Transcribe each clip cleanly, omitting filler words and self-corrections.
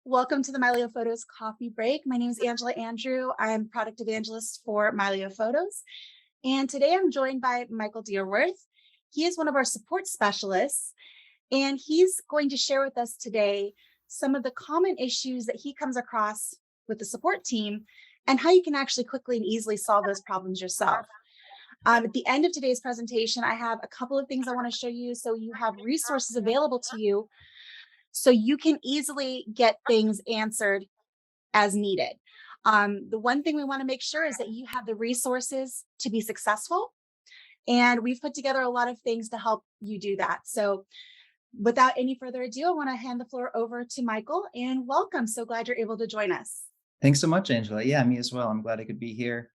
Welcome to the Mylio Photos Coffee Break. My name is Angela Andrieux. I'm Product Evangelist for Mylio Photos. And today I'm joined by Michael Dearworth. He is one of our support specialists, and he's going to share with us today some of the common issues that he comes across with the support team and how you can actually quickly and easily solve those problems yourself. At the end of today's presentation, I have a couple of things I want to show you so you have resources available to you so you can easily get things answered as needed. The one thing we want to make sure is that you have the resources to be successful. And we've put together a lot of things to help you do that. So without any further ado, I want to hand the floor over to Michael and welcome. So glad you're able to join us. Thanks so much, Angela. Yeah, me as well. I'm glad I could be here.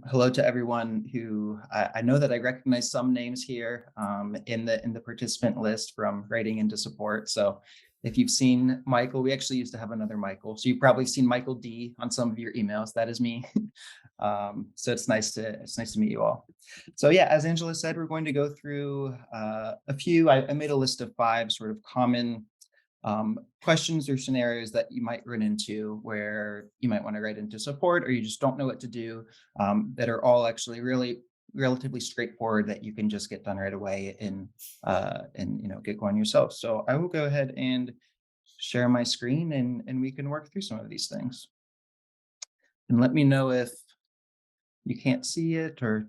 Hello to everyone who I know that I recognize some names here in the participant list from writing into support. So if you've seen Michael, we actually used to have another Michael. So you've probably seen Michael D on some of your emails. That is me. So it's nice to meet you all. So yeah, as Angela said, we're going to go through a few. I made a list of 5 sort of common questions or scenarios that you might run into where you might want to write into support or you just don't know what to do, that are all actually really relatively straightforward that you can just get done right away and get going yourself. So I will go ahead and share my screen and we can work through some of these things. And let me know if you can't see it or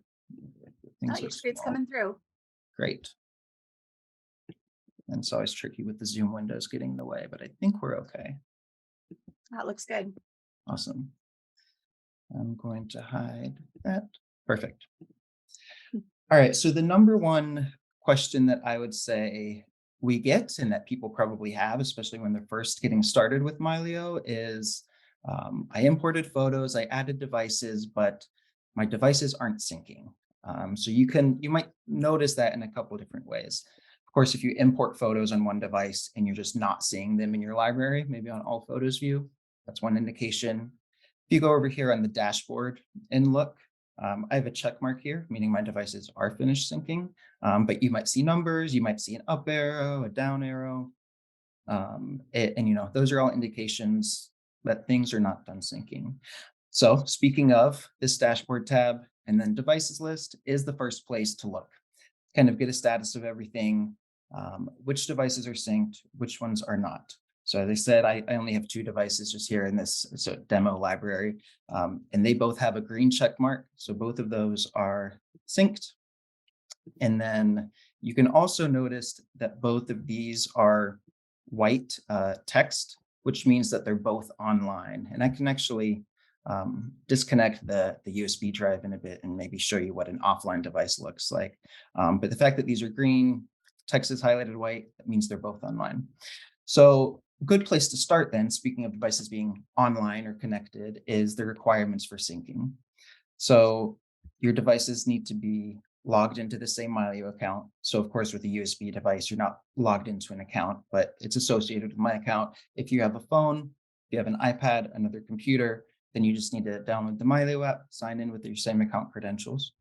if Oh, things your are screen's small. coming through. Great. And it's always tricky with the Zoom windows getting in the way, but I think we're okay. That looks good. Awesome. I'm going to hide that. Perfect. All right. So the number one question that I would say we get and that people probably have, especially when they're first getting started with Mylio, is I imported photos, I added devices, but my devices aren't syncing. So you might notice that in a couple of different ways. Of course, if you import photos on one device and you're just not seeing them in your library, maybe on all photos view, that's one indication. If you go over here on the dashboard and look, I have a check mark here, meaning my devices are finished syncing, but you might see numbers, you might see an up arrow, a down arrow, and those are all indications that things are not done syncing. So speaking of, this dashboard tab and then devices list is the first place to look, kind of get a status of everything, which devices are synced, which ones are not. So as I said, I only have 2 devices just here in this demo library, and they both have a green check mark. So both of those are synced. And then you can also notice that both of these are white text, which means that they're both online. And I can actually disconnect the USB drive in a bit and maybe show you what an offline device looks like. But the fact that these are green, text is highlighted white, that means they're both online. So a good place to start then, speaking of devices being online or connected, is the requirements for syncing. So your devices need to be logged into the same Mylio account. So of course, with a USB device, you're not logged into an account, but it's associated with my account. If you have a phone, if you have an iPad, another computer, then you just need to download the Mylio app, sign in with your same account credentials.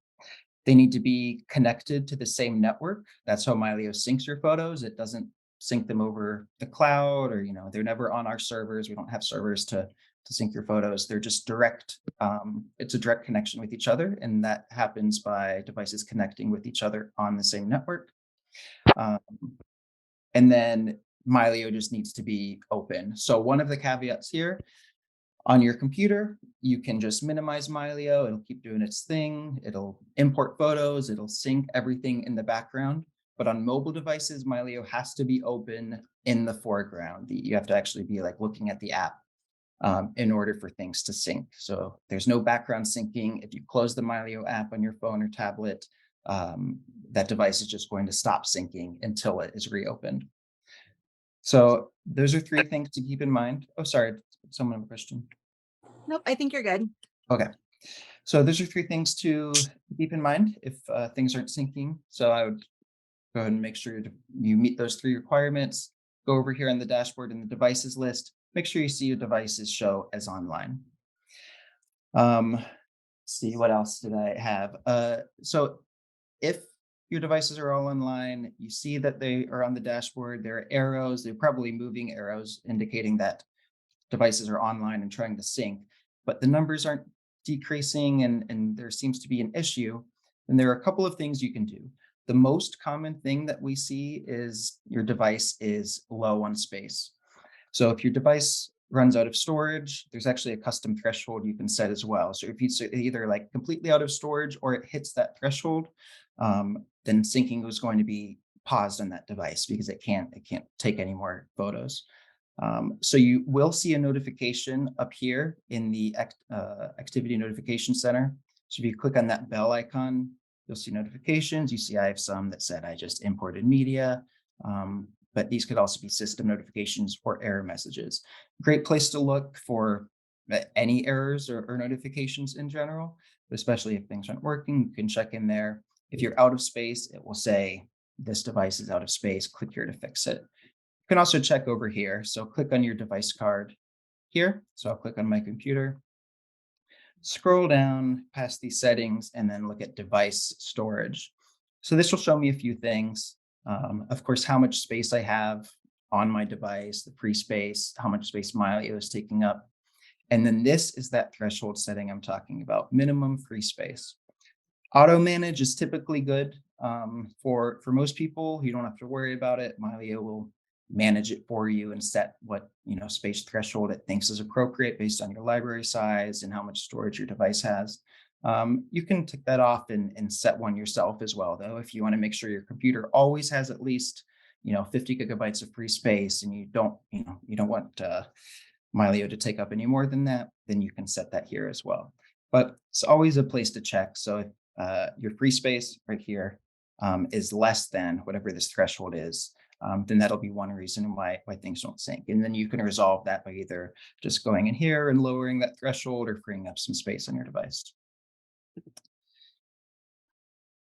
They need to be connected to the same network. That's how Mylio syncs your photos. It doesn't sync them over the cloud or, they're never on our servers. We don't have servers to sync your photos. They're just direct. It's a direct connection with each other. And that happens by devices connecting with each other on the same network. And then Mylio just needs to be open. So one of the caveats here, on your computer, you can just minimize Mylio. It'll keep doing its thing. It'll import photos. It'll sync everything in the background. But on mobile devices, Mylio has to be open in the foreground. You have to actually be like looking at the app in order for things to sync. So there's no background syncing. If you close the Mylio app on your phone or tablet, that device is just going to stop syncing until it is reopened. So those are 3 things to keep in mind. Oh, sorry, someone have a question. Nope, I think you're good. Okay. So those are 3 things to keep in mind if things aren't syncing. So I would go ahead and make sure you meet those 3 requirements. Go over here on the dashboard in the devices list. Make sure you see your devices show as online. See, what else did I have? So if your devices are all online, you see that they are on the dashboard, there are arrows, they're probably moving arrows indicating that devices are online and trying to sync, but the numbers aren't decreasing and there seems to be an issue, then there are a couple of things you can do. The most common thing that we see is your device is low on space. So if your device runs out of storage, there's actually a custom threshold you can set as well. So if it's either like completely out of storage or it hits that threshold, then syncing is going to be paused on that device because it can't take any more photos. So you will see a notification up here in the activity notification center. So if you click on that bell icon, you'll see notifications. You see I have some that said I just imported media, but these could also be system notifications or error messages. Great place to look for any errors or notifications in general, but especially if things aren't working, you can check in there. If you're out of space, it will say this device is out of space, click here to fix it. You can also check over here. So click on your device card here. So I'll click on my computer, scroll down past these settings, and then look at device storage. So this will show me a few things. Of course, how much space I have on my device, the free space, how much space Mylio is taking up. And then this is that threshold setting I'm talking about, minimum free space. Auto manage is typically good for most people. You don't have to worry about it. Mylio will manage it for you and set what space threshold it thinks is appropriate based on your library size and how much storage your device has. You can tick that off and set one yourself as well, though, if you want to make sure your computer always has at least 50 gigabytes of free space, and you don't want Mylio to take up any more than that, then you can set that here as well. But it's always a place to check. So if your free space right here is less than whatever this threshold is, then that'll be one reason why things don't sync. And then you can resolve that by either just going in here and lowering that threshold or freeing up some space on your device.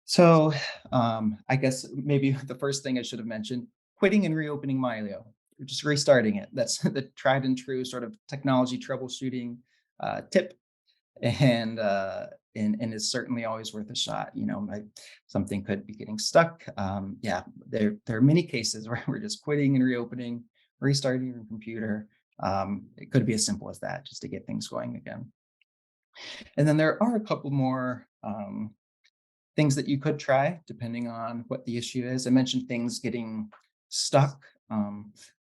So I guess maybe the first thing I should have mentioned, quitting and reopening Mylio, just restarting it. That's the tried and true sort of technology troubleshooting tip. And is certainly always worth a shot. Something could be getting stuck. Yeah, there are many cases where we're just quitting and reopening, restarting your computer. It could be as simple as that, just to get things going again. And then there are a couple more things that you could try depending on what the issue is. I mentioned things getting stuck,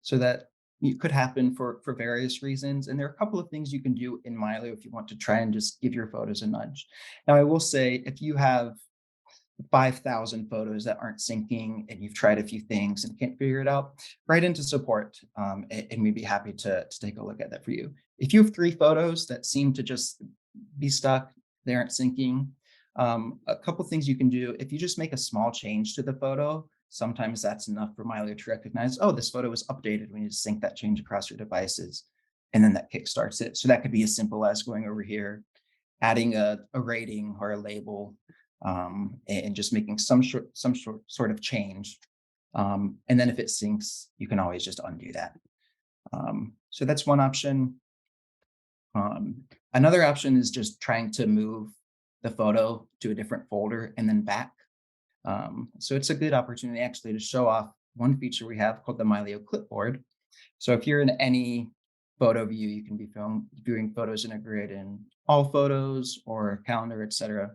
so that it could happen for various reasons. And there are a couple of things you can do in Milo if you want to try and just give your photos a nudge. Now, I will say, if you have 5,000 photos that aren't syncing and you've tried a few things and can't figure it out, write into support, and we'd be happy to take a look at that for you. If you have 3 photos that seem to just be stuck, they aren't syncing, a couple things you can do. If you just make a small change to the photo, sometimes that's enough for Milo to recognize, oh, this photo was updated. We need to sync that change across your devices. And then that kickstarts it. So that could be as simple as going over here, adding a rating or a label, and just making some sort of change. And then if it syncs, you can always just undo that. So that's one option. Another option is just trying to move the photo to a different folder and then back. So it's a good opportunity actually to show off one feature we have called the Mylio clipboard. So if you're in any photo view, you can be viewing photos in a grid in all photos or calendar, etc.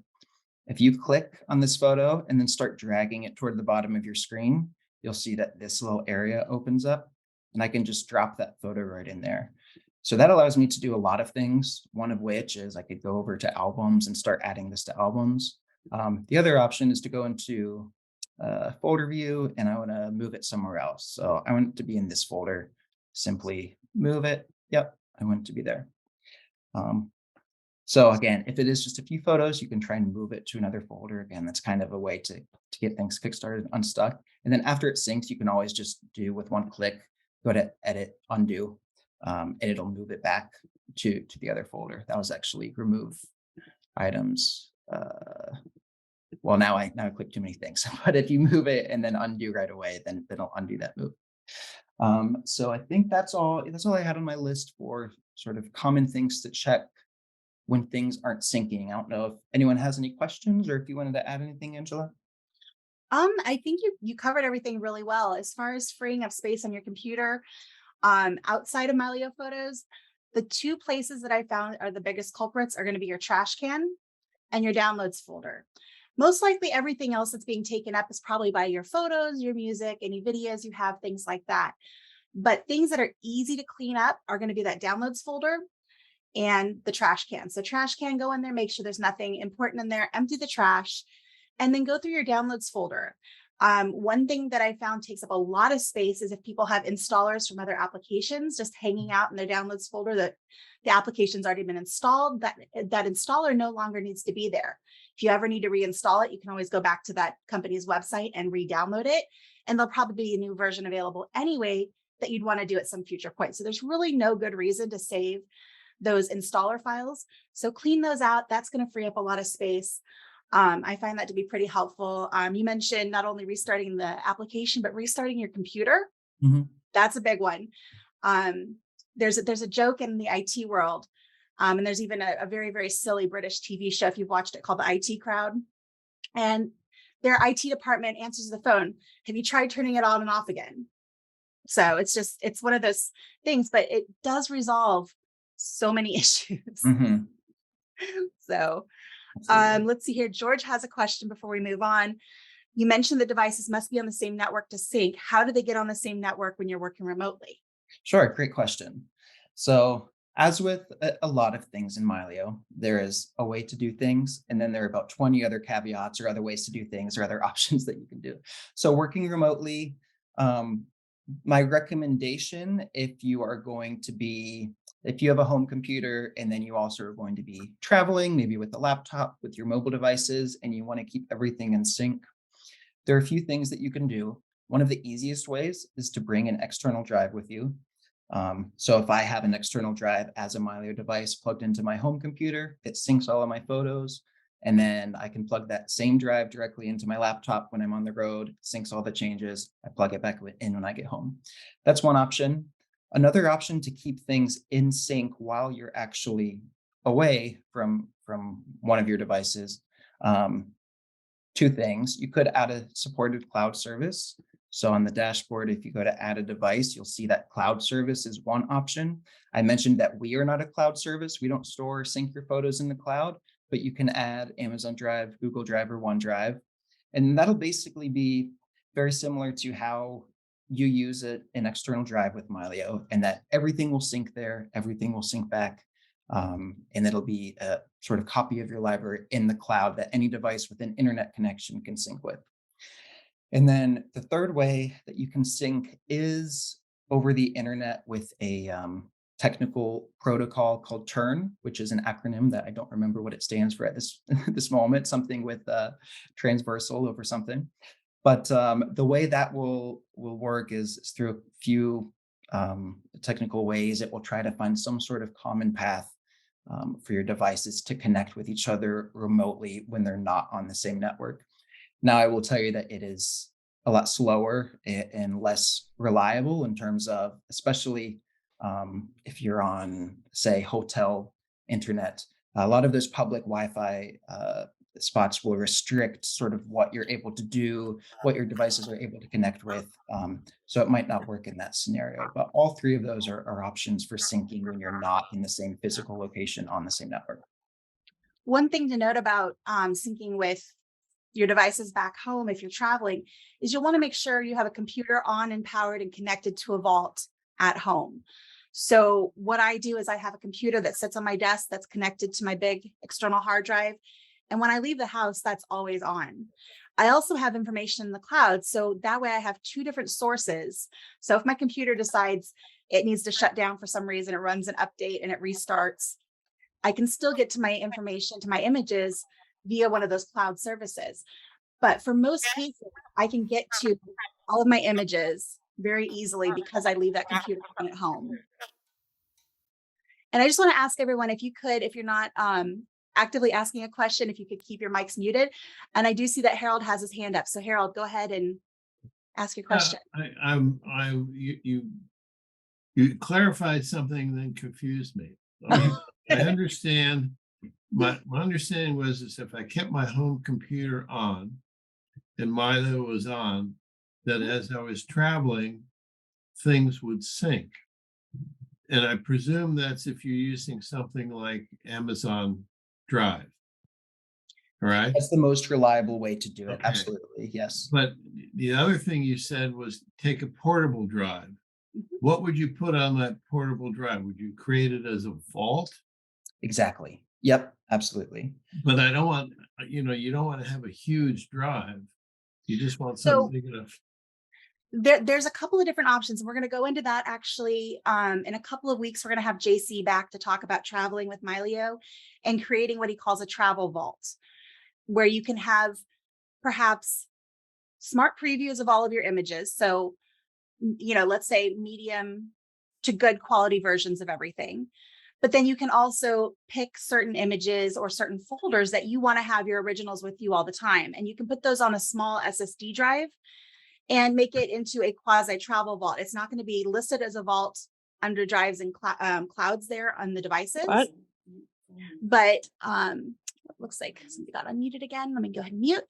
If you click on this photo and then start dragging it toward the bottom of your screen, you'll see that this little area opens up, and I can just drop that photo right in there. So that allows me to do a lot of things, one of which is I could go over to albums and start adding this to albums. The other option is to go into folder view, and I want to move it somewhere else. So I want it to be in this folder. Simply move it. Yep, I want it to be there. So again, if it is just a few photos, you can try and move it to another folder. Again, that's kind of a way to get things kickstarted, unstuck. And then after it syncs, you can always just do with one click, go to edit, undo, and it'll move it back to the other folder. That was actually remove items. Well, now I click too many things, but if you move it and then undo right away, then it'll undo that move. So I think that's all I had on my list for sort of common things to check when things aren't syncing. I don't know if anyone has any questions or if you wanted to add anything, Angela. I think you covered everything really well as far as freeing up space on your computer. Outside of Mylio Photos, the two places that I found are the biggest culprits are going to be your trash can and your downloads folder. Most likely everything else that's being taken up is probably by your photos, your music, any videos you have, things like that. But things that are easy to clean up are going to be that downloads folder and the trash can. So trash can, go in there, make sure there's nothing important in there, empty the trash, and then go through your downloads folder. One thing that I found takes up a lot of space is if people have installers from other applications just hanging out in their downloads folder that the application's already been installed, that installer no longer needs to be there. If you ever need to reinstall it, you can always go back to that company's website and re-download it. And there'll probably be a new version available anyway that you'd want to do at some future point. So there's really no good reason to save those installer files. So clean those out. That's going to free up a lot of space. I find that to be pretty helpful. You mentioned not only restarting the application, but restarting your computer. Mhm. That's a big one. There's a joke in the IT world. And there's even a very, very silly British TV show, if you've watched it, called The IT Crowd. And their IT department answers the phone. Have you tried turning it on and off again? So it's one of those things, but it does resolve so many issues. Mhm. So Absolutely. let's see here. George has a question before we move on. You mentioned the devices must be on the same network to sync. How do they get on the same network when you're working remotely? Sure, great question. So, as with a lot of things in Mylio, there is a way to do things, and then there are about 20 other caveats or other ways to do things or other options that you can do. So, working remotely, um, my recommendation, if you are going to be, if you have a home computer and then you also are going to be traveling, maybe with a laptop, with your mobile devices, and you want to keep everything in sync, there are a few things that you can do. One of the easiest ways is to bring an external drive with you. So if I have an external drive as a Mylio device plugged into my home computer, it syncs all of my photos. And then I can plug that same drive directly into my laptop when I'm on the road, syncs all the changes. I plug it back in when I get home. That's one option. Another option to keep things in sync while you're actually away from one of your devices. Um, Two things. You could add a supported cloud service. So on the dashboard, if you go to add a device, you'll see that cloud service is one option. I mentioned that we are not a cloud service. We don't store or sync your photos in the cloud, but you can add Amazon Drive, Google Drive, or OneDrive. And that'll basically be very similar to how you use an external drive with Mylio, and that everything will sync there, everything will sync back. And it'll be a sort of copy of your library in the cloud that any device with an internet connection can sync with. And then the third way that you can sync is over the internet with a technical protocol called Turn, which is an acronym that I don't remember what it stands for at this this moment, something with transversal over something. But the way that will work is through a few technical ways. It will try to find some sort of common path for your devices to connect with each other remotely when they're not on the same network. Now, I will tell you that it is a lot slower and less reliable in terms of, especially if you're on, say, hotel internet. A lot of those public Wi-Fi spots will restrict sort of what you're able to do, what your devices are able to connect with. So it might not work in that scenario. But all three of those are options for syncing when you're not in the same physical location on the same network. One thing to note about syncing with your devices back home if you're traveling is you'll want to make sure you have a computer on and powered and connected to a vault at home. So what I do is I have a computer that sits on my desk that's connected to my big external hard drive. And when I leave the house, that's always on. I also have information in the cloud. So that way I have two different sources. So if my computer decides it needs to shut down for some reason, it runs an update and it restarts, I can still get to my information, to my images via one of those cloud services. But for most cases, I can get to all of my images very easily because I leave that computer on at home. And I just want to ask everyone if you could, if you're not actively asking a question, if you could keep your mics muted. And I do see that Harold has his hand up. So Harold, go ahead and ask your question. You clarified something that confused me. I understand. My understanding was is if I kept my home computer on and Milo was on, that as I was traveling, things would sync. And I presume that's if you're using something like Amazon Drive, right? That's the most reliable way to do it. Okay. Absolutely. Yes. But the other thing you said was take a portable drive. Mhm. What would you put on that portable drive? Would you create it as a vault? Exactly. Yep. Absolutely. But I don't want, you don't want to have a huge drive. You just want something So big enough. there's a couple of different options. We're going to go into that actually in a couple of weeks. We're going to have JC back to talk about traveling with Mylio and creating what he calls a travel vault, where you can have perhaps smart previews of all of your images. So, let's say medium to good quality versions of everything. But then you can also pick certain images or certain folders that you want to have your originals with you all the time. And you can put those on a small SSD drive and make it into a quasi travel vault. It's not going to be listed as a vault under drives and clouds there on the devices. What? But it looks like somebody got unmuted again. Let me go ahead and mute.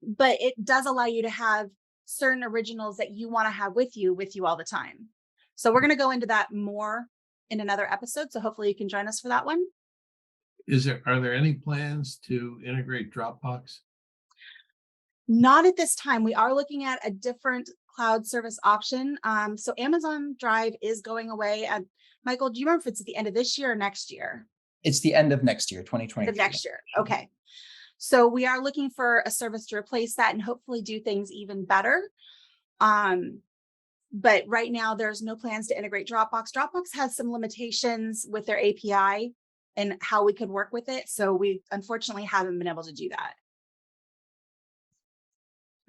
But it does allow you to have certain originals that you want to have with you all the time. So we're going to go into that more in another episode. So hopefully you can join us for that one. Are there any plans to integrate Dropbox? Not at this time. We are looking at a different cloud service option. So Amazon Drive is going away. And Michael, do you remember if it's at the end of this year or next year? It's the end of next year, 2023. Of next year. Okay. So we are looking for a service to replace that and hopefully do things even better. But right now there's no plans to integrate Dropbox. Dropbox has some limitations with their API and how we could work with it. So we unfortunately haven't been able to do that.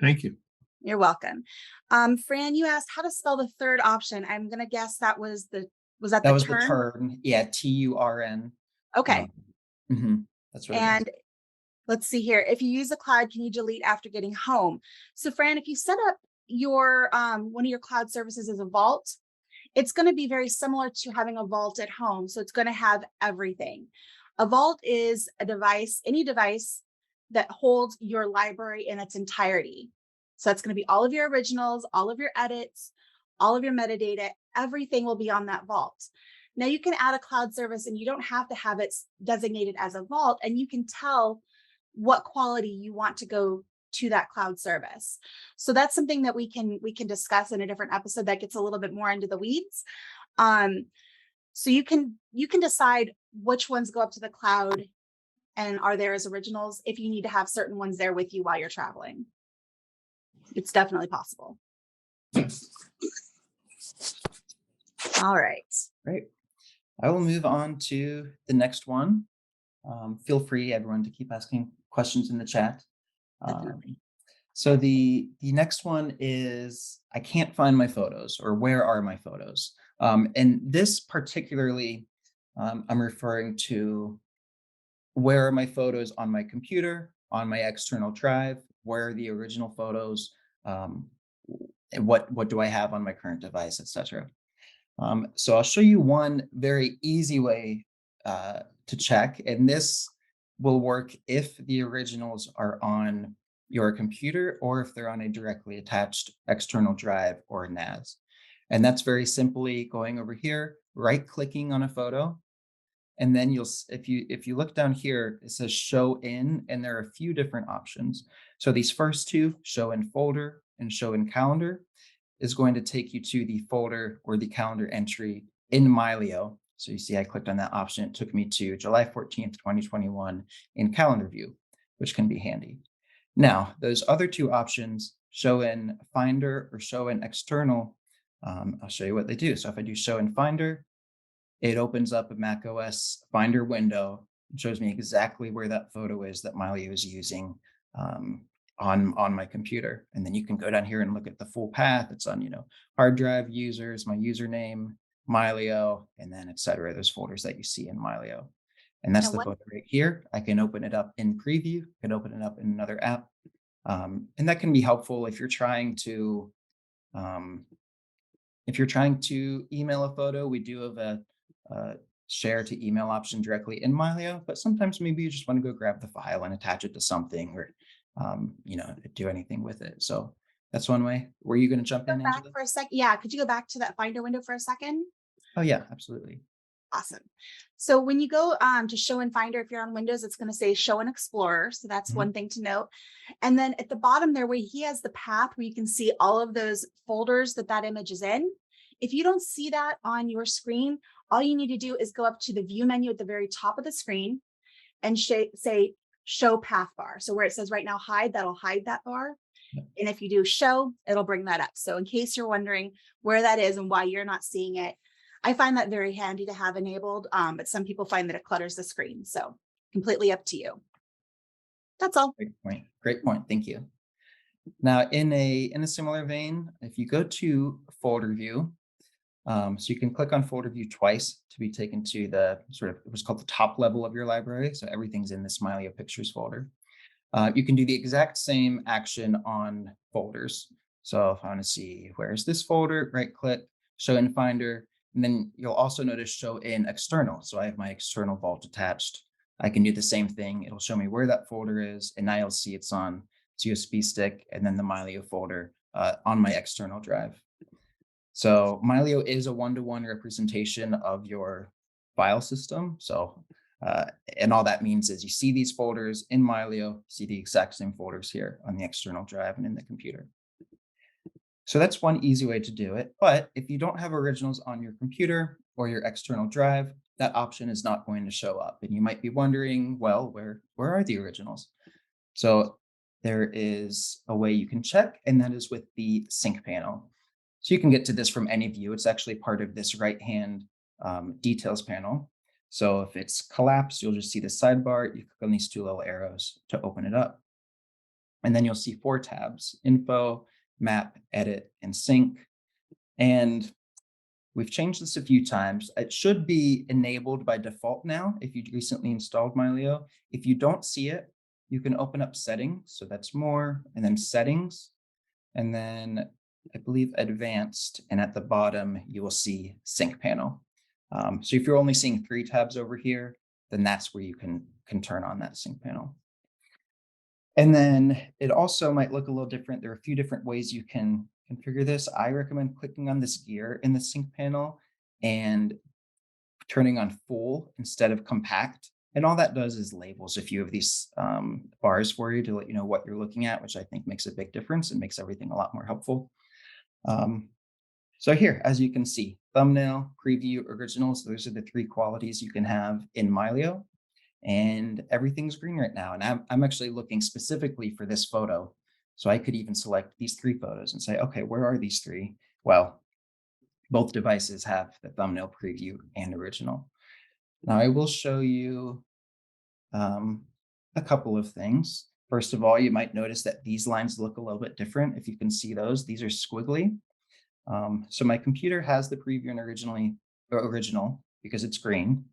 Thank you. You're welcome. Fran, you asked how to spell the third option. I'm going to guess that was the the turn. Yeah. TURN. Okay. That's what And let's see here. If you use the cloud, can you delete after getting home? So Fran, if you set up your one of your cloud services as a vault, it's going to be very similar to having a vault at home. So it's going to have everything. A vault is a device, any device that holds your library in its entirety. So it's going to be all of your originals, all of your edits, all of your metadata, everything will be on that vault. Now you can add a cloud service and you don't have to have it designated as a vault, and you can tell what quality you want to go to that cloud service. So that's something that we can discuss in a different episode that gets a little bit more into the weeds. So you can decide which ones go up to the cloud and are there as originals if you need to have certain ones there with you while you're traveling. It's definitely possible. All right. Great. I will move on to the next one. Feel free, everyone, to keep asking questions in the chat. So the next one is, I can't find my photos, or where are my photos? And this particularly, I'm referring to where are my photos on my computer, on my external drive, where are the original photos, and what do I have on my current device, etc. So I'll show you one very easy way to check, and this will work if the originals are on your computer or if they're on a directly attached external drive or NAS. And that's very simply going over here, right-clicking on a photo, and then if you look down here, it says show in, and there are a few different options. So these first two, show in folder and show in calendar, is going to take you to the folder or the calendar entry in Mylio. So you see I clicked on that option. It took me to July 14th, 2021 in calendar view, which can be handy. Now, those other two options, show in Finder or show in external, I'll show you what they do. So if I do show in Finder, it opens up a macOS Finder window and shows me exactly where that photo is that Mylio is using on my computer. And then you can go down here and look at the full path. It's on, hard drive, users, my username, Mylio, and then etc. Those folders that you see in Mylio. And that's the photo right here. I can open it up in preview, I can open it up in another app. And that can be helpful if you're trying to email a photo. We do have a share to email option directly in Mylio, but sometimes maybe you just want to go grab the file and attach it to something or do anything with it. So That's one way. Were you going to jump Go in, back Angela? for a sec. Yeah, could you go back to that Finder window for a second? Oh yeah, absolutely. Awesome. So when you go to show in Finder, if you're on Windows, it's going to say show in Explorer. So that's one thing to note. And then at the bottom there, where he has the path where you can see all of those folders that image is in. If you don't see that on your screen, all you need to do is go up to the view menu at the very top of the screen and say show path bar. So where it says right now hide, that'll hide that bar. And if you do show, it'll bring that up. So in case you're wondering where that is and why you're not seeing it, I find that very handy to have enabled, but some people find that it clutters the screen. So completely up to you. That's all. Great point. Great point. Thank you. Now, in a similar vein, if you go to folder view, so you can click on folder view twice to be taken to the sort of what's called the top level of your library. So everything's in this Mylio Pictures folder. You can do the exact same action on folders. So if I want to see where's this folder, right click, show in Finder, and then you'll also notice show in external. So I have my external vault attached. I can do the same thing. It'll show me where that folder is, and now you'll see it's on USB stick and then the Mylio folder on my external drive. So Mylio is a one-to-one representation of your file system. So, and all that means is you see these folders in Mylio, see the exact same folders here on the external drive and in the computer. So that's one easy way to do it. But if you don't have originals on your computer or your external drive, that option is not going to show up. And you might be wondering, well, where are the originals? So there is a way you can check, and that is with the sync panel. So you can get to this from any view. It's actually part of this right-hand details panel. So if it's collapsed, you'll just see the sidebar. You click on these two little arrows to open it up. And then you'll see 4 tabs: info, map, edit, and sync. And we've changed this a few times. It should be enabled by default now if you recently installed Mylio. If you don't see it, you can open up settings. So that's more, and then settings, and then I believe advanced. And at the bottom, you will see sync panel. So if you're only seeing 3 tabs over here, then that's where you can turn on that sync panel. And then it also might look a little different. There are a few different ways you can configure this. I recommend clicking on this gear in the sync panel and turning on full instead of compact. And all that does is labels a few of these bars for you to let you know what you're looking at, which I think makes a big difference and makes everything a lot more helpful. So here, as you can see, thumbnail, preview, originals, those are the 3 qualities you can have in Mylio. And everything's green right now. And I'm actually looking specifically for this photo. So I could even select these 3 photos and say, okay, where are these 3? Well, both devices have the thumbnail, preview, and original. Now I will show you a couple of things. First of all, you might notice that these lines look a little bit different. If you can see those, these are squiggly. So my computer has the preview and original because it's green.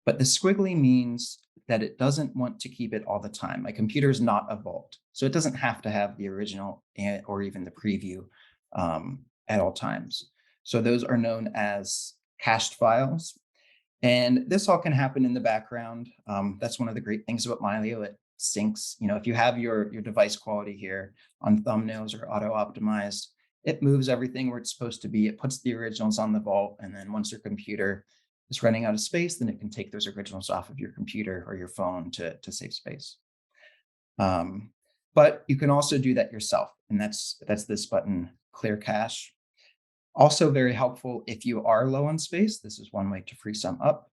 But the squiggly means that it doesn't want to keep it all the time. My computer is not a vault, so it doesn't have to have the original or even the preview at all times. So those are known as cached files. And this all can happen in the background. That's one of the great things about Mylio. It syncs. If you have your device quality here on thumbnails or auto optimized, it moves everything where it's supposed to be. It puts the originals on the vault. And then once your computer is running out of space, then it can take those originals off of your computer or your phone to save space. But you can also do that yourself. And that's this button, clear cache. Also very helpful if you are low on space. This is one way to free some up.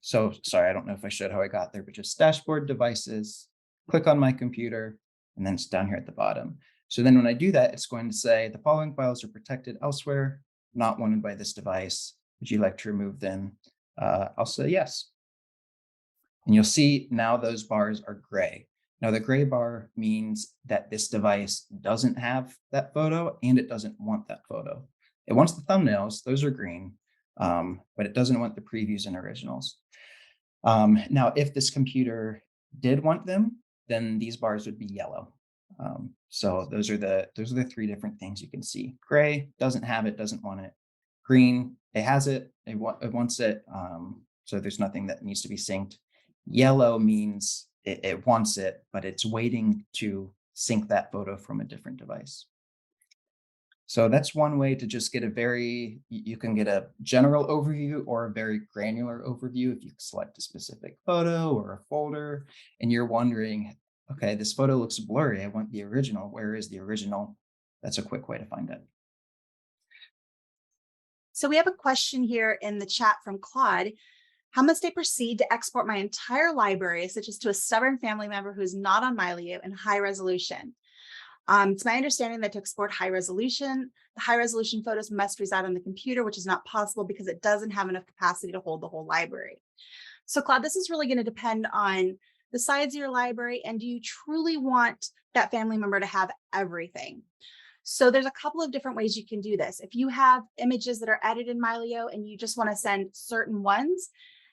So sorry, I don't know if I showed how I got there, but just dashboard, devices, click on my computer, and then it's down here at the bottom. So then when I do that, it's going to say the following files are protected elsewhere, not wanted by this device. Would you like to remove them? I'll say yes. And you'll see now those bars are gray. Now the gray bar means that this device doesn't have that photo and it doesn't want that photo. It wants the thumbnails, those are green, but it doesn't want the previews and originals. Now, if this computer did want them, then these bars would be yellow. So those are the 3 different things you can see. Gray, doesn't have it, doesn't want it. Green, it has it, it wants it. So there's nothing that needs to be synced. Yellow means it wants it, but it's waiting to sync that photo from a different device. So that's one way to just get you can get a general overview or a very granular overview if you select a specific photo or a folder and you're wondering, okay, this photo looks blurry. I want the original. Where is the original? That's a quick way to find it. So we have a question here in the chat from Claude. How must I proceed to export my entire library, such as to a stubborn family member who is not on Mylio, in high resolution? It's my understanding that to export the high resolution photos must reside on the computer, which is not possible because it doesn't have enough capacity to hold the whole library. So Claude, this is really going to depend on the size of your library, and do you truly want that family member to have everything? So there's a couple of different ways you can do this. If you have images that are edited in Mylio and you just want to send certain ones,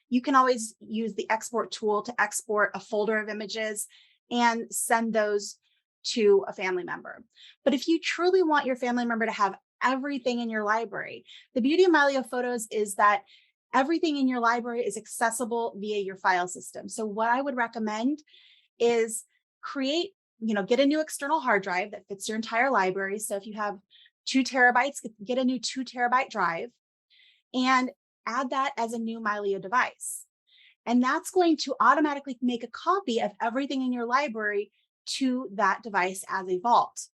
you can always use the export tool to export a folder of images and send those to a family member. But if you truly want your family member to have everything in your library, the beauty of Mylio Photos is that everything in your library is accessible via your file system. So what I would recommend is get a new external hard drive that fits your entire library. So if you have 2 terabytes, get a new 2 terabyte drive and add that as a new Mylio device. And that's going to automatically make a copy of everything in your library to that device as a vault.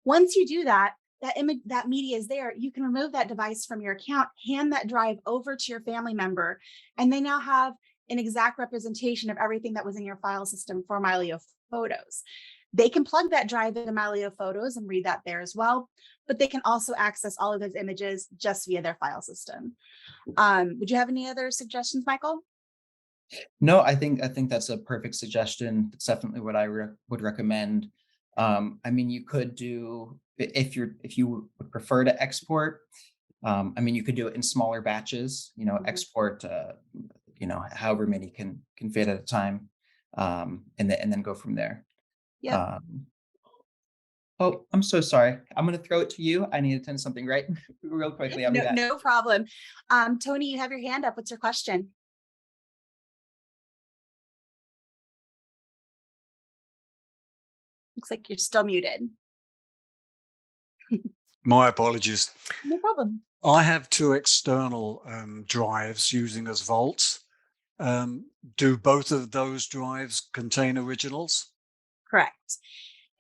Once you do that, that media is there, you can remove that device from your account, hand that drive over to your family member, and they now have an exact representation of everything that was in your file system for Mylio Photos. They can plug that drive into Mylio Photos and read that there as well, but they can also access all of those images just via their file system. Would you have any other suggestions, Michael? No, I think that's a perfect suggestion. It's definitely what I would recommend. I mean, you could do, if you would prefer to export, I mean, you could do it in smaller batches, export, however many can fit at a time, and then go from there. Yeah. Oh, I'm so sorry. I'm going to throw it to you. I need to attend something right real quickly. I'll be back. No problem. Tony, you have your hand up. What's your question? Looks like you're still muted. My apologies. No problem. I have 2 external drives using as vaults. Do both of those drives contain originals? Correct.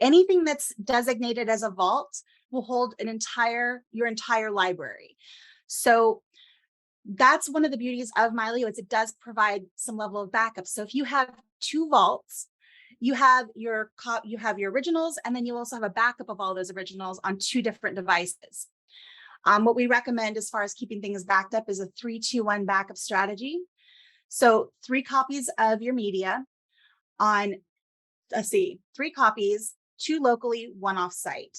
Anything that's designated as a vault will hold your entire library. So that's one of the beauties of Mylio, is it does provide some level of backup. So if you have 2 vaults, you have your originals, and then you also have a backup of all those originals on 2 different devices. What we recommend as far as keeping things backed up is a 3-2-1 backup strategy. So 3 copies of your media on, 3 copies, 2 locally, 1 off-site.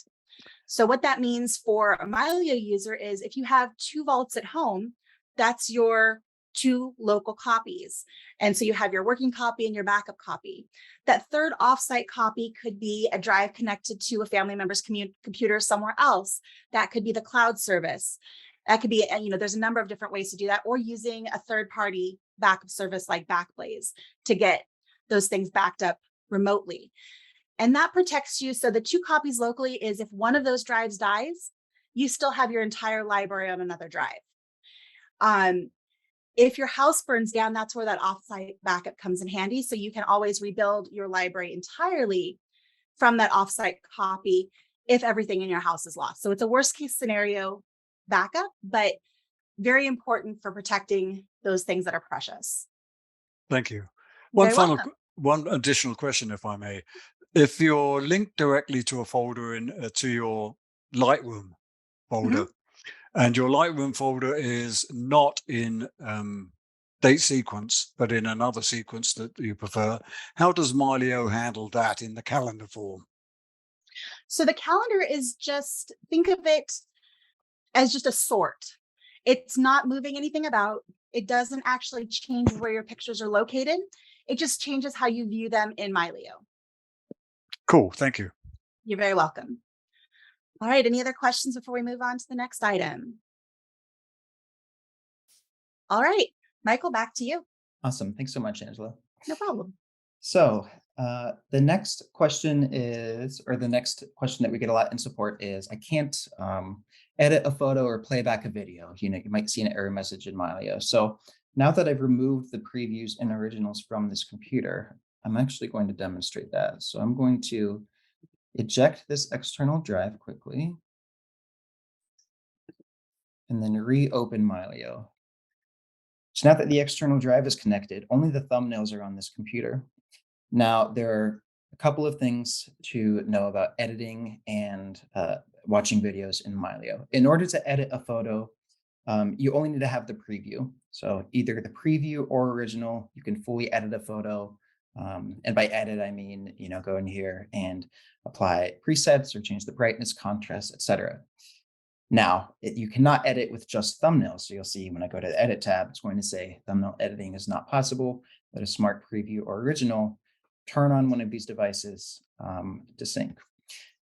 So what that means for a Mylio user is if you have 2 vaults at home, that's your 2 local copies. And so you have your working copy and your backup copy. That third offsite copy could be a drive connected to a family member's computer somewhere else. That could be the cloud service. That could be, there's a number of different ways to do that, or using a third-party backup service like Backblaze to get those things backed up remotely. And that protects you. So the 2 copies locally is if one of those drives dies, you still have your entire library on another drive. If your house burns down, that's where that offsite backup comes in handy. So you can always rebuild your library entirely from that offsite copy if everything in your house is lost. So it's a worst case scenario backup, but very important for protecting those things that are precious. Thank you. One additional question, if I may. If you're linked directly to a folder to your Lightroom folder, and your Lightroom folder is not in date sequence, but in another sequence that you prefer, how does Mylio handle that in the calendar form? So the calendar is think of it as just a sort. It's not moving anything about. It doesn't actually change where your pictures are located. It just changes how you view them in Mylio. Cool, thank you. You're very welcome. All right, any other questions before we move on to the next item? All right, Michael, back to you. Awesome. Thanks so much, Angela. No problem. So The next question is, or the next question that we get a lot in support is, I can't edit a photo or play back a video. You might see an error message in Mylio. So now that I've removed the previews and originals from this computer, I'm actually going to demonstrate that. So I'm going to eject this external drive quickly and then reopen Mylio. So now that the external drive is connected, only the thumbnails are on this computer. Now, there are a couple of things to know about editing and watching videos in Mylio. In order to edit a photo, you only need to have the preview. So either the preview or original, you can fully edit a photo. And by edit, I mean, go in here and apply presets or change the brightness, contrast, etc. Now, you cannot edit with just thumbnails. So you'll see when I go to the edit tab, it's going to say thumbnail editing is not possible, but a smart preview or original, turn on one of these devices to sync.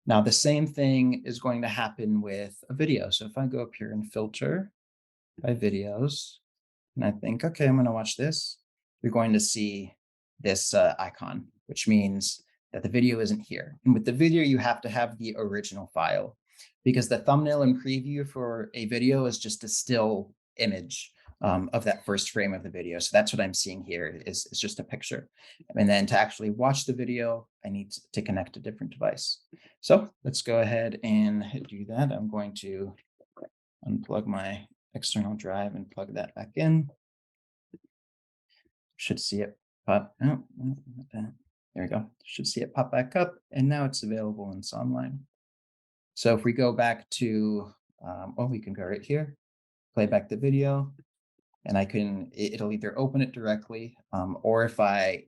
Now, the same thing is going to happen with a video. So if I go up here and filter by videos, and I think, okay, I'm going to watch this, you're going to see this icon, which means that the video isn't here. And with the video, you have to have the original file, because the thumbnail and preview for a video is just a still image of that first frame of the video. So that's what I'm seeing here is just a picture. And then to actually watch the video, I need to connect a different device. So let's go ahead and do that. I'm going to unplug my external drive and plug that back in. Should see it pop. Oh, there we go. Should see it pop back up. And now it's available and it's online. So if we go back to, we can go right here, play back the video, and it'll either open it directly, or if I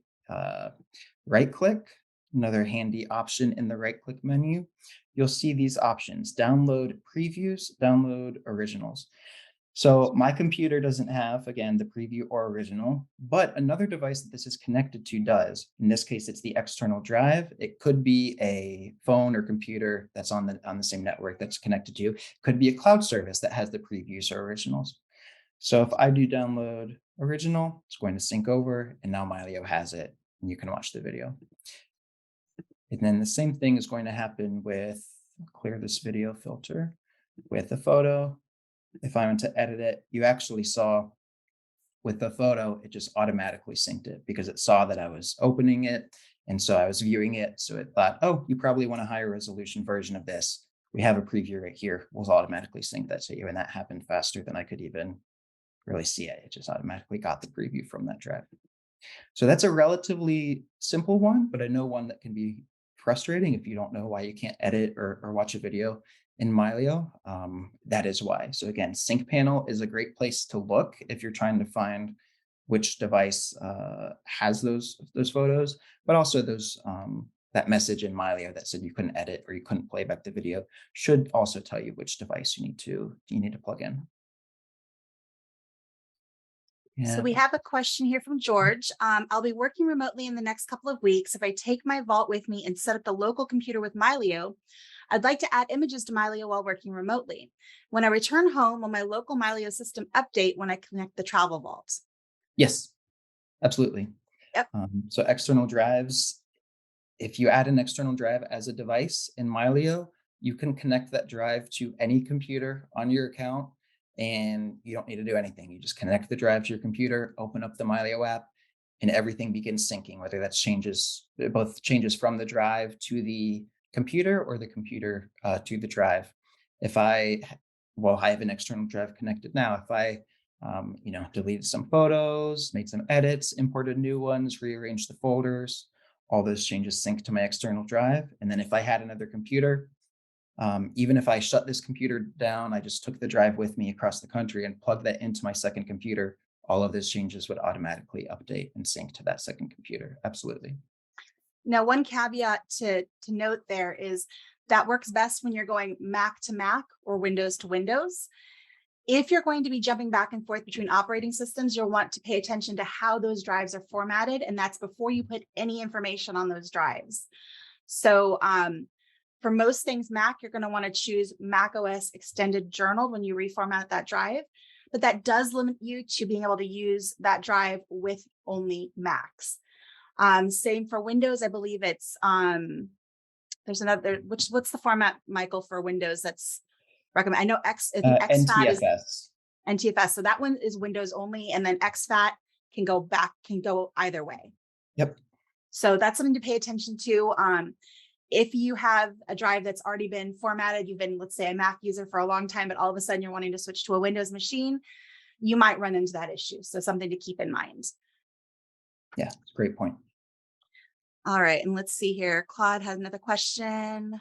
right click, another handy option in the right click menu, you'll see these options: download previews, download originals. So my computer doesn't have, again, the preview or original, but another device that this is connected to does. In this case, it's the external drive. It could be a phone or computer that's on the same network that's connected to you. It could be a cloud service that has the previews or originals. So if I do download original, it's going to sync over, and now Mylio has it, and you can watch the video. And then the same thing is going to happen with, clear this video filter, with the photo. If I went to edit it, you actually saw with the photo, it just automatically synced it because it saw that I was opening it. And so I was viewing it. So it thought, oh, you probably want a higher resolution version of this. We have a preview right here. We'll automatically sync that to you. And that happened faster than I could even really see it. It just automatically got the preview from that drive. So that's a relatively simple one, but I know one that can be frustrating if you don't know why you can't edit or watch a video in Mylio. That is why. So again, sync panel is a great place to look if you're trying to find which device has those photos, but also those that message in Mylio that said you couldn't edit or you couldn't play back the video should also tell you which device you need to plug in. Yeah. So we have a question here from George. I'll be working remotely in the next couple of weeks. If I take my vault with me and set up the local computer with Mylio, I'd like to add images to Mylio while working remotely. When I return home, will my local Mylio system update when I connect the travel vault? Yes, absolutely. Yep. So external drives, if you add an external drive as a device in Mylio, you can connect that drive to any computer on your account, and you don't need to do anything. You just connect the drive to your computer, open up the Mylio app, and everything begins syncing, whether that's both changes from the drive to the computer or the computer to the drive. If I have an external drive connected now. If I deleted some photos, made some edits, imported new ones, rearranged the folders, all those changes sync to my external drive. And then if I had another computer, even if I shut this computer down, I just took the drive with me across the country and plugged that into my second computer, all of those changes would automatically update and sync to that second computer. Absolutely. Now, one caveat to note there is that works best when you're going Mac to Mac or Windows to Windows. If you're going to be jumping back and forth between operating systems, you'll want to pay attention to how those drives are formatted, and that's before you put any information on those drives. So for most things Mac, you're going to want to choose Mac OS Extended Journal when you reformat that drive, but that does limit you to being able to use that drive with only Macs. Same for Windows. I believe it's there's another, what's the format, Michael, for Windows that's recommend? I know the exFAT is NTFS. NTFS. So that one is Windows only, and then exFAT can go either way. Yep. So that's something to pay attention to. If you have a drive that's already been formatted, you've been, let's say, a Mac user for a long time, but all of a sudden you're wanting to switch to a Windows machine, you might run into that issue. So something to keep in mind. Yeah, great point. All right, and let's see here. Claude has another question.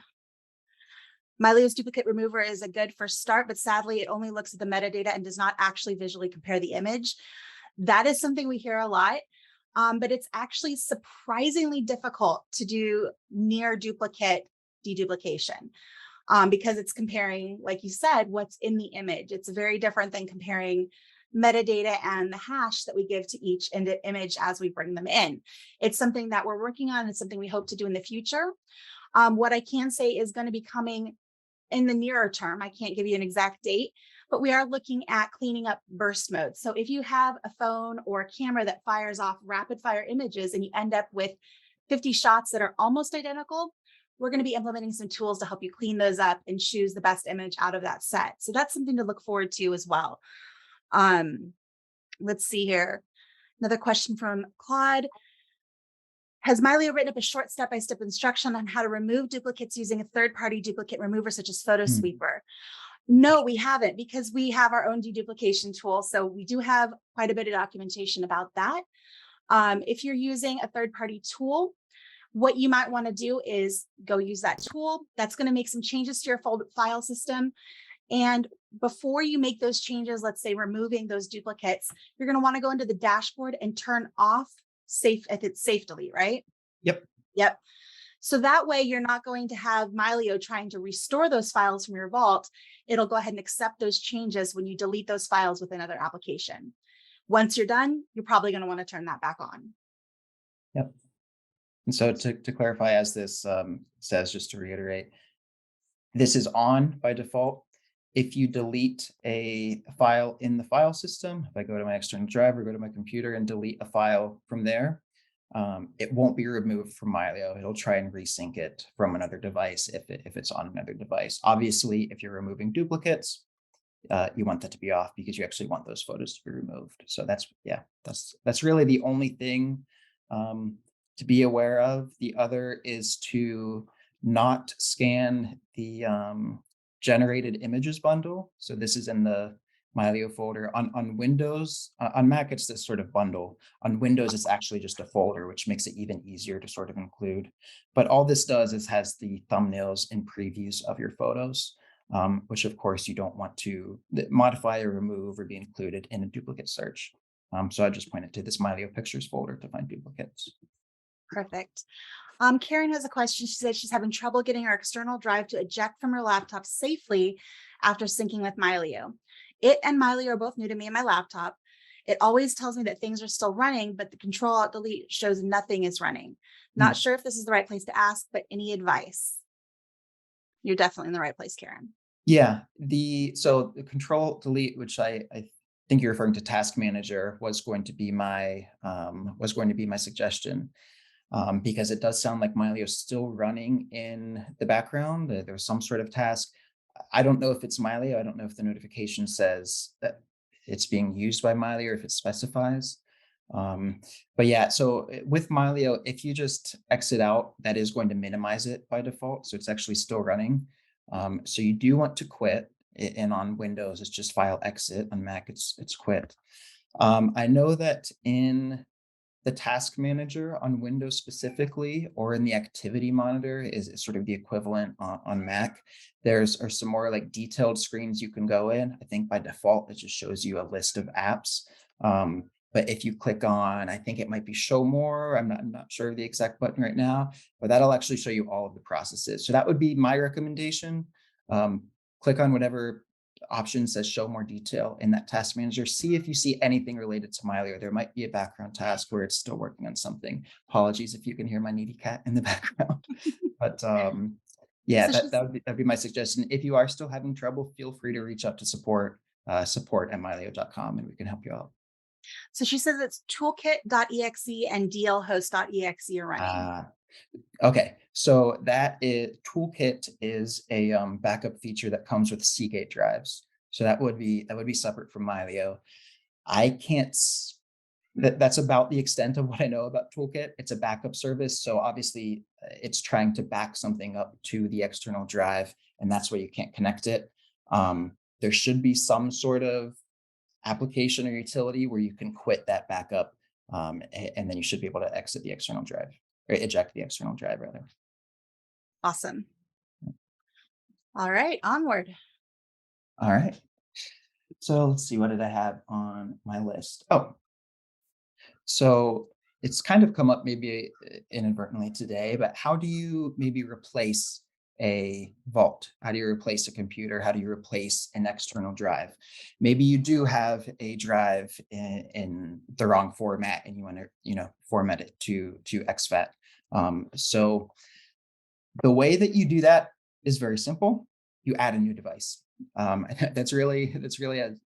Mylio's duplicate remover is a good first start, but sadly, it only looks at the metadata and does not actually visually compare the image. That is something we hear a lot. But it's actually surprisingly difficult to do NearDuplicate deduplication because it's comparing, like you said, what's in the image. It's very different than comparing metadata and the hash that we give to each image as we bring them in. It's something that we're working on. It's something we hope to do in the future. What I can say is going to be coming in the nearer term. I can't give you an exact date, but we are looking at cleaning up burst mode. So if you have a phone or a camera that fires off rapid fire images and you end up with 50 shots that are almost identical, we're going to be implementing some tools to help you clean those up and choose the best image out of that set. So that's something to look forward to as well. Let's see here. Another question from Claude. Has Mylio written up a short step-by-step instruction on how to remove duplicates using a third-party duplicate remover such as Photo Sweeper? No, we haven't, because we have our own deduplication tool. So we do have quite a bit of documentation about that. If you're using a third-party tool, what you might want to do is go use that tool. That's going to make some changes to your file system. And before you make those changes, let's say removing those duplicates, you're going to want to go into the dashboard and turn off safe delete, right? Yep. So that way you're not going to have Mylio trying to restore those files from your vault. It'll go ahead and accept those changes when you delete those files with another application. Once you're done, you're probably going to want to turn that back on. Yep. And so to clarify, as this says, just to reiterate, this is on by default. If you delete a file in the file system, if I go to my external drive or go to my computer and delete a file from there, it won't be removed from Mylio. It'll try and resync it from another device if it's on another device. Obviously, if you're removing duplicates, you want that to be off because you actually want those photos to be removed. So that's really the only thing to be aware of. The other is to not scan the generated images bundle. So this is in the Mylio folder. On Windows, on Mac, it's this sort of bundle. On Windows, it's actually just a folder, which makes it even easier to sort of include. But all this does is has the thumbnails and previews of your photos, which of course you don't want to modify or remove or be included in a duplicate search. So I just pointed to this Mylio pictures folder to find duplicates. Perfect. Karen has a question. She said she's having trouble getting her external drive to eject from her laptop safely after syncing with Mylio. It and Mylio are both new to me and my laptop. It always tells me that things are still running, but the Control-Alt-Delete shows nothing is running. Not sure if this is the right place to ask, but any advice? You're definitely in the right place, Karen. Yeah, so the Control-Delete, which I think you're referring to Task Manager, was going to be my suggestion. Because it does sound like Mylio is still running in the background. There's some sort of task. I don't know if it's Mylio. I don't know if the notification says that it's being used by Mylio or if it specifies. But yeah, so with Mylio, if you just exit out, that is going to minimize it by default. So it's actually still running. So you do want to quit. And on Windows, it's just file exit. On Mac, it's quit. I know that in the task manager on Windows specifically, or in the activity monitor is sort of the equivalent on Mac. Are some more like detailed screens you can go in. I think by default, it just shows you a list of apps. But if you click on, I think it might be show more. I'm not sure of the exact button right now, but that'll actually show you all of the processes. So that would be my recommendation. Click on whatever option says show more detail in that task manager. See if you see anything related to Mylio. There might be a background task where it's still working on something. Apologies if you can hear my needy cat in the background. But yeah, so that'd be my suggestion. If you are still having trouble, feel free to reach out to support@mylio.com and we can help you out. So she says it's toolkit.exe and dlhost.exe are running. Okay, so Toolkit is a backup feature that comes with Seagate drives. So that would be separate from Mylio. I can't. That's about the extent of what I know about Toolkit. It's a backup service, so obviously it's trying to back something up to the external drive, and that's why you can't connect it. There should be some sort of application or utility where you can quit that backup, and then you should be able to exit the external drive, or eject the external drive rather. Awesome. All right, onward. All right. So let's see, what did I have on my list? Oh, so it's kind of come up maybe inadvertently today, but how do you maybe replace a vault? How do you replace a computer? How do you replace an external drive? Maybe you do have a drive in the wrong format and you want to, format it to exFAT. So the way that you do that is very simple. You add a new device. That's really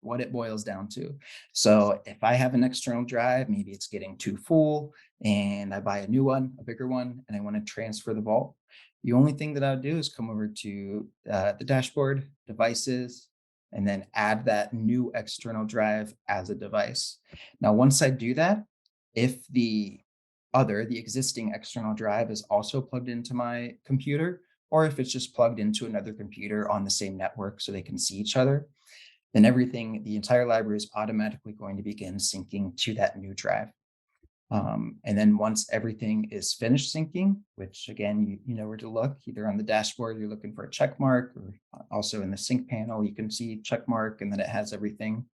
what it boils down to. So if I have an external drive, maybe it's getting too full and I buy a new one, a bigger one, and I want to transfer the vault. The only thing that I would do is come over to the dashboard, devices, and then add that new external drive as a device. Now, once I do that, if the existing external drive is also plugged into my computer, or if it's just plugged into another computer on the same network so they can see each other, then the entire library is automatically going to begin syncing to that new drive. And then once everything is finished syncing, which again, you know where to look, either on the dashboard, you're looking for a check mark, or also in the sync panel, you can see check mark and then it has everything.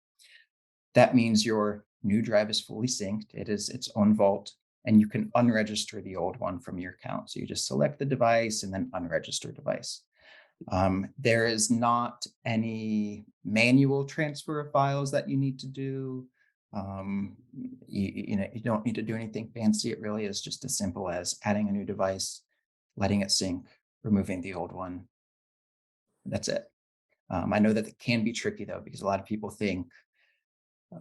That means your new drive is fully synced. It is its own vault, and you can unregister the old one from your account. So you just select the device and then unregister device. There is not any manual transfer of files that you need to do. You don't need to do anything fancy. It really is just as simple as adding a new device, letting it sync, removing the old one. That's it. I know that it can be tricky though, because a lot of people think,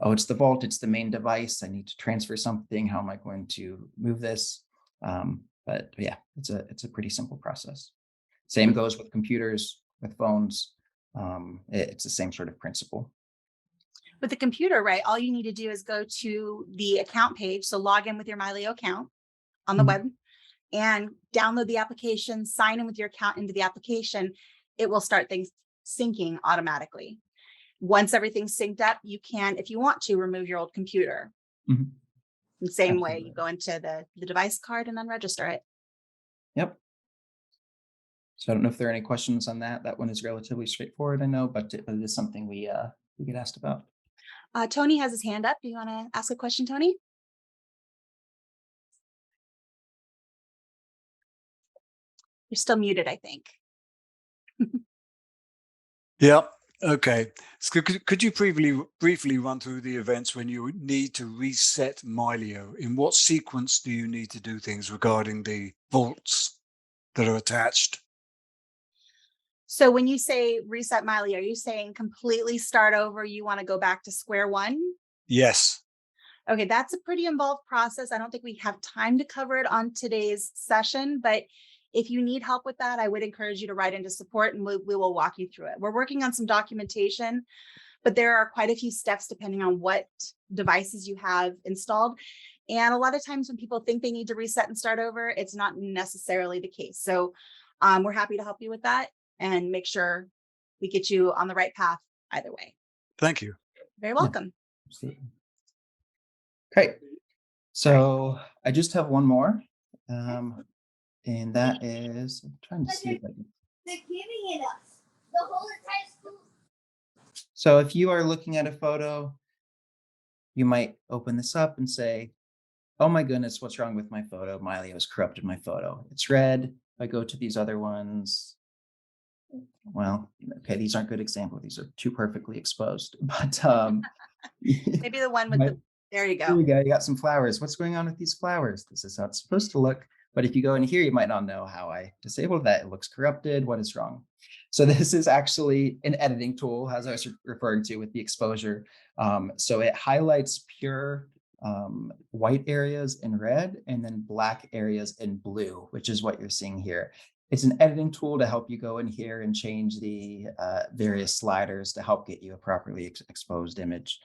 oh, it's the vault, it's the main device, I need to transfer something, how am I going to move this? But yeah, it's a pretty simple process. Same goes with computers, with phones. It's the same sort of principle. With the computer, right, all you need to do is go to the account page, so log in with your Mylio account on the web and download the application, sign in with your account into the application. It will start things syncing automatically. Once everything's synced up, you can, if you want to, remove your old computer. Mm-hmm. The same way, you go into the device card and unregister it. Yep. So I don't know if there are any questions on that. That one is relatively straightforward, I know, but it is something we get asked about. Tony has his hand up. Do you want to ask a question, Tony? You're still muted, I think. Yeah. Okay. So could you briefly run through the events when you need to reset Mylio? In what sequence do you need to do things regarding the vaults that are attached? So when you say reset Mylio, are you saying completely start over? You want to go back to square one? Yes. Okay, that's a pretty involved process. I don't think we have time to cover it on today's session, but if you need help with that, I would encourage you to write into support and we will walk you through it. We're working on some documentation, but there are quite a few steps depending on what devices you have installed. And a lot of times when people think they need to reset and start over, it's not necessarily the case. So we're happy to help you with that and make sure we get you on the right path either way. Thank you. Very welcome. Absolutely. Great. So I just have one more. And that is, I'm trying to see if I can. They're giving it us the whole entire school. So if you are looking at a photo, you might open this up and say, oh my goodness, what's wrong with my photo? Mylio has corrupted my photo. It's red. If I go to these other ones, well, okay, these aren't good examples. These are too perfectly exposed, but Maybe the one with there you go. There you go. You got some flowers. What's going on with these flowers? This is how it's supposed to look. But if you go in here, you might not know how I disabled that. It looks corrupted. What is wrong? So this is actually an editing tool, as I was referring to with the exposure. So it highlights pure white areas in red and then black areas in blue, which is what you're seeing here. It's an editing tool to help you go in here and change the various sliders to help get you a properly exposed image.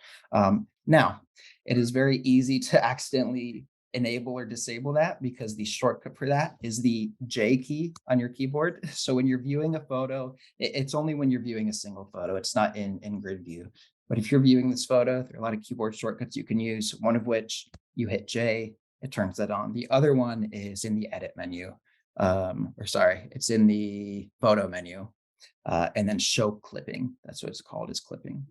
Now, it is very easy to accidentally enable or disable that because the shortcut for that is the J key on your keyboard. So when you're viewing a photo, it's only when you're viewing a single photo. It's not in grid view. But if you're viewing this photo, there are a lot of keyboard shortcuts you can use, one of which you hit J, it turns that on. The other one is in the edit menu, it's in the photo menu, and then show clipping. That's what it's called, is clipping.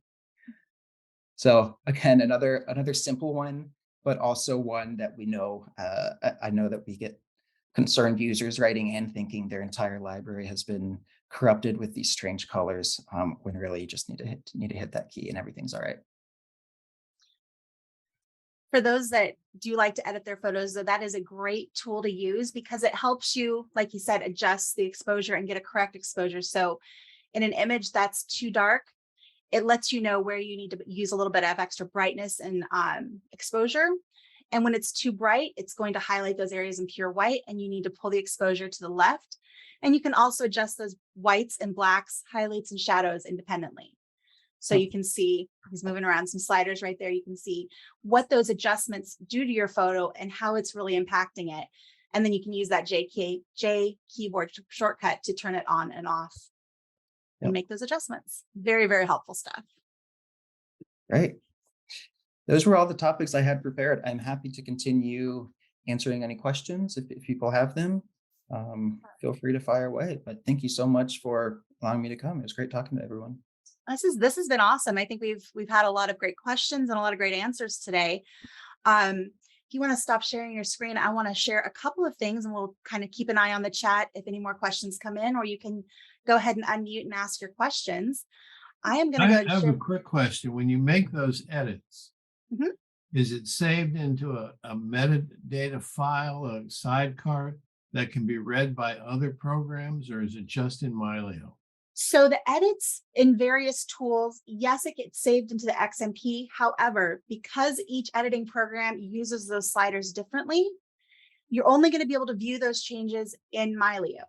So again, another simple one, but also one that we know, I know that we get concerned users writing in thinking their entire library has been corrupted with these strange colors, when really you just need to hit that key and everything's all right. For those that do like to edit their photos, though, that is a great tool to use because it helps you, like you said, adjust the exposure and get a correct exposure. So in an image that's too dark, it lets you know where you need to use a little bit of extra brightness and exposure. And when it's too bright, it's going to highlight those areas in pure white and you need to pull the exposure to the left. And you can also adjust those whites and blacks, highlights and shadows independently. So you can see, he's moving around some sliders right there. You can see what those adjustments do to your photo and how it's really impacting it. And then you can use that J keyboard shortcut to turn it on and off and make those adjustments. Very, very helpful stuff. Great. Those were all the topics I had prepared. I'm happy to continue answering any questions if people have them. Feel free to fire away. But thank you so much for allowing me to come. It was great talking to everyone. This has been awesome. I think we've had a lot of great questions and a lot of great answers today. If you want to stop sharing your screen, I want to share a couple of things and we'll kind of keep an eye on the chat if any more questions come in, or you can go ahead and unmute and ask your questions. I am going to go ahead and have share. a quick question. When you make those edits, is it saved into a metadata file, a sidecar that can be read by other programs, or is it just in Mylio? So the edits in various tools, yes, it gets saved into the XMP. However, because each editing program uses those sliders differently, you're only going to be able to view those changes in Mylio.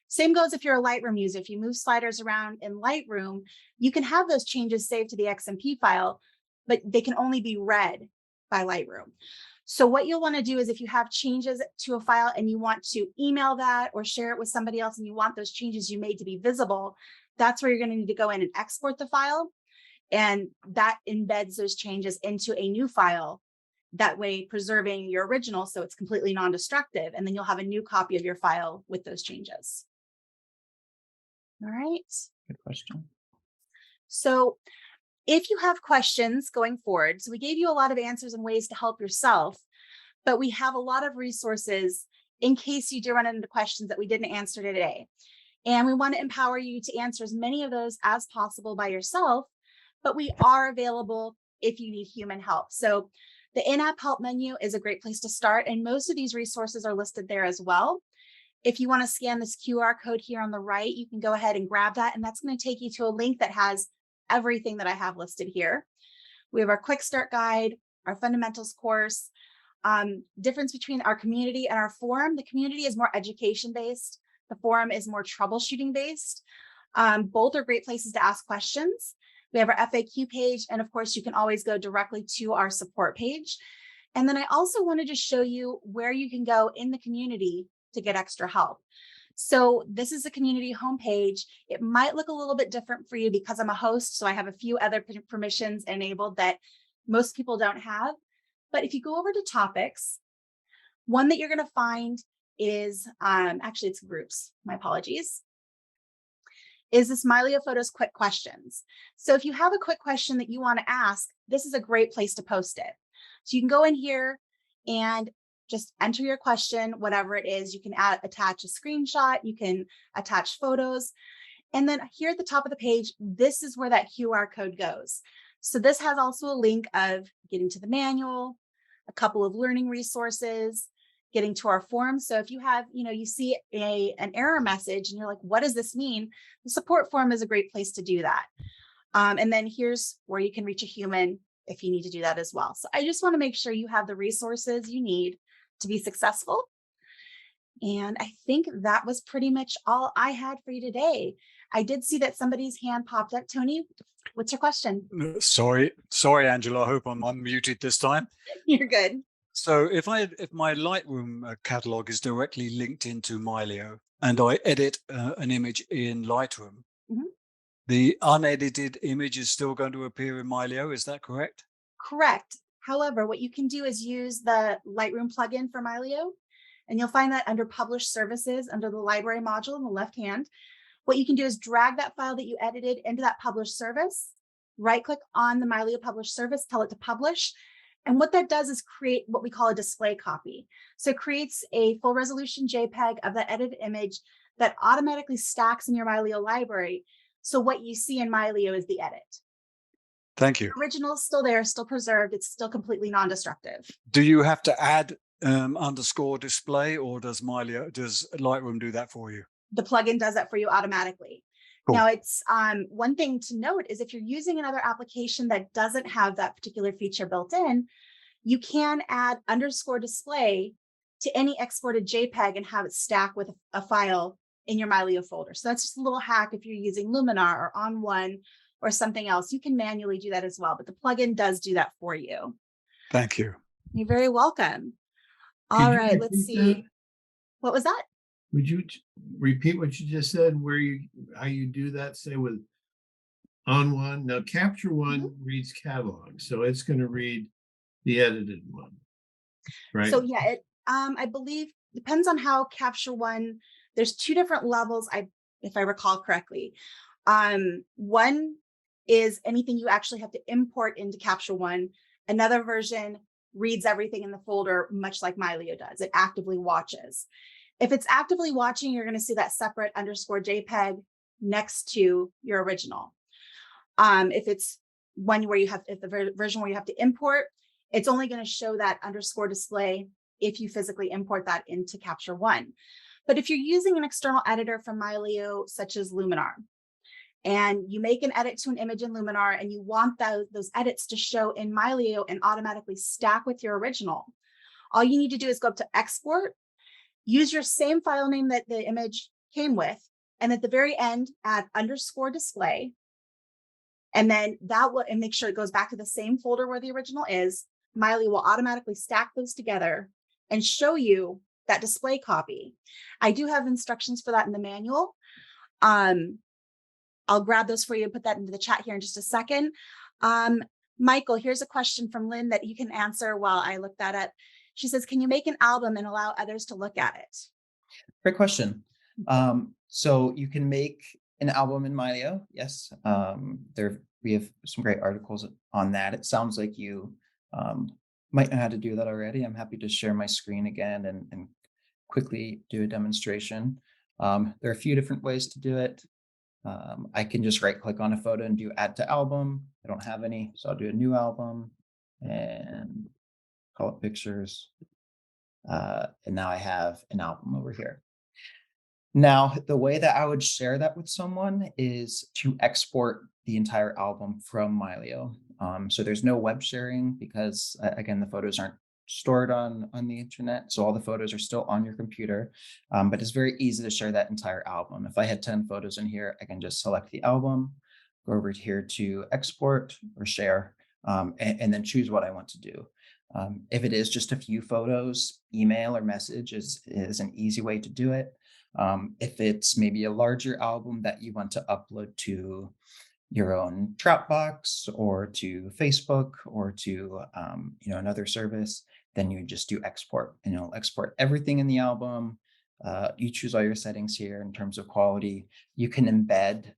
Same goes if you're a Lightroom user. If you move sliders around in Lightroom, you can have those changes saved to the XMP file, but they can only be read by Lightroom. So what you'll want to do is if you have changes to a file and you want to email that or share it with somebody else and you want those changes you made to be visible, that's where you're going to need to go in and export the file. And that embeds those changes into a new file, that way preserving your original so it's completely non-destructive. And then you'll have a new copy of your file with those changes. All right. Good question. So if you have questions going forward, so we gave you a lot of answers and ways to help yourself, but we have a lot of resources in case you do run into questions that we didn't answer today. And we want to empower you to answer as many of those as possible by yourself, but we are available if you need human help. So the in-app help menu is a great place to start. And most of these resources are listed there as well. If you want to scan this QR code here on the right, you can go ahead and grab that. And that's going to take you to a link that has everything that I have listed here. We have our quick start guide, our fundamentals course. Difference between our community and our forum: the community is more education based, the forum is more troubleshooting based. Both are great places to ask questions. We have our FAQ page, and of course you can always go directly to our support page. And then I also wanted to show you where you can go in the community to get extra help. So this is the community homepage. It might look a little bit different for you because I'm a host, so I have a few other permissions enabled that most people don't have. But if you go over to topics, one that you're going to find is, actually it's groups, my apologies, is this Mylio Photos quick questions. So if you have a quick question that you want to ask, this is a great place to post it. So you can go in here and just enter your question, whatever it is. You can attach a screenshot, you can attach photos. And then here at the top of the page, this is where that QR code goes. So this has also a link of getting to the manual, a couple of learning resources, getting to our form. So if you have, you see an error message and you're like, what does this mean? The support form is a great place to do that. And then here's where you can reach a human if you need to do that as well. So I just want to make sure you have the resources you need to be successful. And I think that was pretty much all I had for you today. I did see that somebody's hand popped up. Tony, what's your question? Sorry, Angela. I hope I'm unmuted this time. You're good. So if my Lightroom catalog is directly linked into Mylio and I edit an image in Lightroom, the unedited image is still going to appear in Mylio. Is that correct? Correct. However, what you can do is use the Lightroom plugin for Mylio, and you'll find that under Publish Services, under the Library module on the left hand. What you can do is drag that file that you edited into that Publish service, right-click on the Mylio Publish service, tell it to publish. And what that does is create what we call a display copy. So it creates a full resolution JPEG of the edited image that automatically stacks in your Mylio library. So what you see in Mylio is the edit. Thank you. The original is still there, still preserved. It's still completely non-destructive. Do you have to add underscore display, or does Lightroom do that for you? The plugin does that for you automatically. Cool. Now, it's one thing to note is if you're using another application that doesn't have that particular feature built in, you can add underscore display to any exported JPEG and have it stack with a file in your Mylio folder. So that's just a little hack if you're using Luminar or On1 or something else. You can manually do that as well, but the plugin does do that for you. Thank you. You're very welcome. All right, let's see. What was that? Would you repeat what you just said, how you do that, say with On1? Now, Capture One reads catalog, so it's going to read the edited one, right? So yeah, I believe depends on how Capture One. There's two different levels, if I recall correctly. One is anything you actually have to import into Capture One. Another version reads everything in the folder, much like Mylio does. It actively watches. If it's actively watching, you're going to see that separate underscore JPEG next to your original. If it's the version where you have to import, it's only going to show that underscore display if you physically import that into Capture One. But if you're using an external editor from Mylio, such as Luminar, and you make an edit to an image in Luminar and you want those edits to show in Mylio and automatically stack with your original, all you need to do is go up to Export, use your same file name that the image came with, and at the very end, add underscore display. And then and make sure it goes back to the same folder where the original is. Mylio will automatically stack those together and show you that display copy. I do have instructions for that in the manual. I'll grab those for you and put that into the chat here in just a second. Michael, here's a question from Lynn that you can answer while I look that up. She says, can you make an album and allow others to look at it? Great question. So you can make an album in Mylio. Yes. We have some great articles on that. It sounds like you might know how to do that already. I'm happy to share my screen again and quickly do a demonstration. There are a few different ways to do it. I can just right click on a photo and do add to album. I don't have any, so I'll do a new album and call it pictures. And now I have an album over here. Now, the way that I would share that with someone is to export the entire album from Mylio. So there's no web sharing because, again, the photos aren't stored on the internet. So all the photos are still on your computer, but it's very easy to share that entire album. If I had 10 photos in here, I can just select the album, go over here to export or share, and then choose what I want to do. If it is just a few photos, email or message is an easy way to do it. If it's maybe a larger album that you want to upload to your own Dropbox or to Facebook or to another service, then you just do export, and it'll export everything in the album. You choose all your settings here in terms of quality. You can embed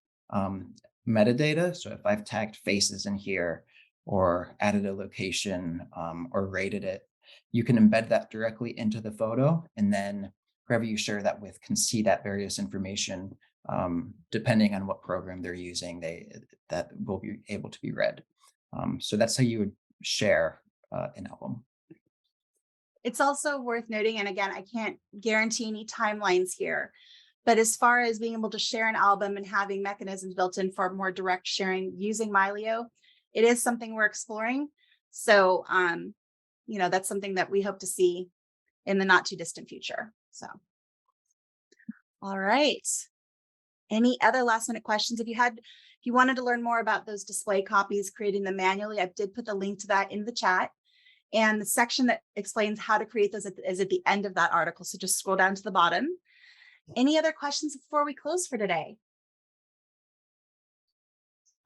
metadata. So if I've tagged faces in here or added a location or rated it, you can embed that directly into the photo, and then whoever you share that with can see that various information. Depending on what program they're using, that will be able to be read. So that's how you would share an album. It's also worth noting, and again, I can't guarantee any timelines here, but as far as being able to share an album and having mechanisms built in for more direct sharing using Mylio, it is something we're exploring. So, that's something that we hope to see in the not too distant future. So, all right. Any other last minute questions? If you wanted to learn more about those display copies, creating them manually, I did put the link to that in the chat. And the section that explains how to create those is at the end of that article. So just scroll down to the bottom. Any other questions before we close for today?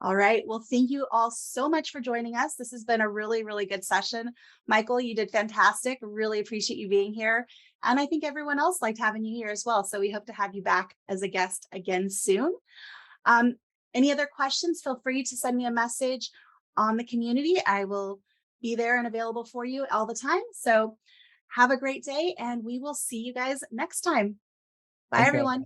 All right. Well, thank you all so much for joining us. This has been a really, really good session. Michael, you did fantastic. Really appreciate you being here. And I think everyone else liked having you here as well. So we hope to have you back as a guest again soon. Any other questions? Feel free to send me a message on the community. I will be there and available for you all the time. So have a great day, and we will see you guys next time. Bye, Thanks, everyone.